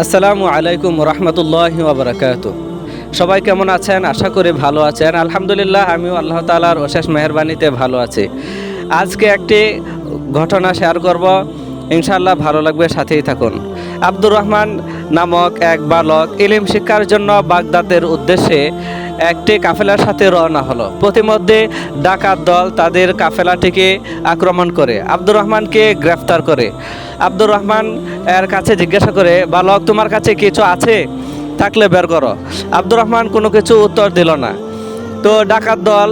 আসসালামু আলাইকুম রহমতুল্লাহি ওয়া বারাকাতুহু। সবাই কেমন আছেন? আশা করি ভালো আছেন। আলহামদুলিল্লাহ, আমিও আল্লাহ তাআলার অশেষ মেহেরবানিতে ভালো আছি। আজকে একটি ঘটনা শেয়ার করব, ইনশাআল্লাহ ভালো লাগবে, সাথেই থাকুন। আব্দুর রহমান নামক এক বালক ইলম শিক্ষার জন্য বাগদাদের উদ্দেশ্যে একটি কাফেলার সাথে রওনা হলো। প্রতিমধ্যে ডাকাত দল তাদের কাফেলাটিকে আক্রমণ করে আব্দুর রহমানকে গ্রেফতার করে। আব্দুর রহমান এর কাছে জিজ্ঞাসা করে, বালক, তোমার কাছে কিছু আছে? থাকলে বের করো। আব্দুর রহমান কোনো কিছু উত্তর দিল না। তো ডাকাত দল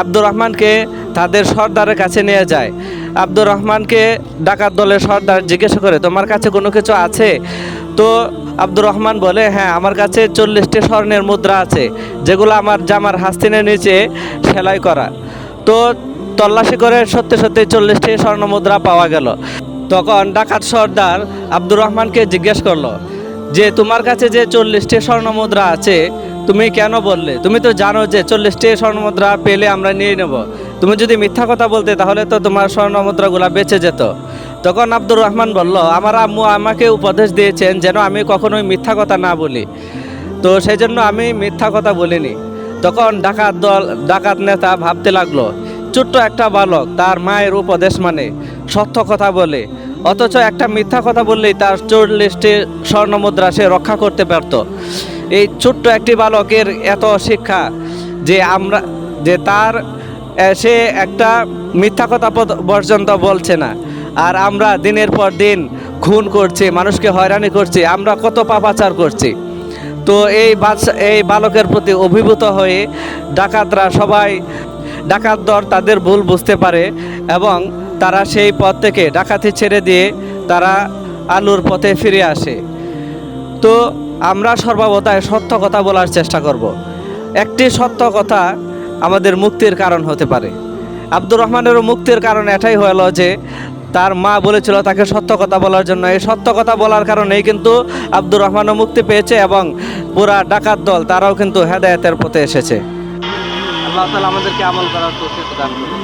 আব্দুর রহমানকে তাদের সর্দারের কাছে নিয়ে যায়। আব্দুর রহমানকে ডাকাত দলের সর্দার জিজ্ঞাসা করে, তোমার কাছে কোনো কিছু আছে? তো আব্দুর রহমান বলে, হ্যাঁ, আমার কাছে 40টি স্বর্ণের মুদ্রা আছে, যেগুলো আমার জামার হাস্তিনের নিচে সেলাই করা। তো তল্লাশি করে সত্যি সত্যি 40টি স্বর্ণ মুদ্রা পাওয়া গেল। তখন ডাকাত সর্দার আব্দুর রহমানকে জিজ্ঞেস করলো যে, তোমার কাছে যে 40টি স্বর্ণ মুদ্রা আছে, তুমি কেন বললে? তুমি তো জানো যে 40টি স্বর্ণ মুদ্রা পেলে আমরা নিয়ে নেব। তুমি যদি মিথ্যা কথা বলতে, তাহলে তো তোমার স্বর্ণ মুদ্রাগুলা বেঁচে যেত। তখন আব্দুর রহমান বলল, আমার আম্মু আমাকে উপদেশ দিয়েছেন যেন আমি কখনোই মিথ্যা কথা না বলি, তো সেই জন্য আমি মিথ্যা কথা বলিনি। তখন ডাকাত নেতা ভাবতে লাগলো, ছোট্ট একটা বালক তার মায়ের উপদেশ মানে, সত্য কথা বলে, অথচ একটা মিথ্যা কথা বললেই তার 40টি স্বর্ণ মুদ্রা সে রক্ষা করতে পারত। এই ছোট্ট একটি বালকের এত শিক্ষা যে সে একটা মিথ্যা কথা পর্যন্ত বলছে না। আর আমরা দিনের পর দিন খুন করছি, মানুষকে হয়রানি করছি, আমরা কত পাপাচার করছি। তো এই বালকের প্রতি অভিভূত হয়ে ডাকাত দল তাদের ভুল বুঝতে পারে এবং তারা সেই পথ থেকে ডাকাতি ছেড়ে দিয়ে তারা আল্লাহর পথে ফিরে আসে। তো আমরা সর্বদাই সত্য কথা বলার চেষ্টা করব। একটি সত্য কথা আমাদের মুক্তির কারণ হতে পারে। আব্দুর রহমানেরও মুক্তির কারণ এটাই হলো যে তার মা বলেছিল তাকে সত্য কথা বলার জন্য। এই সত্য কথা বলার কারণেই কিন্তু আব্দুর রহমানও মুক্তি পেয়েছে এবং পুরা ডাকাত দল তারাও কিন্তু হেদায়েতের পথে এসেছে। আল্লাহ তাআলা আমাদেরকে আমল করার তৌফিক দান করুন।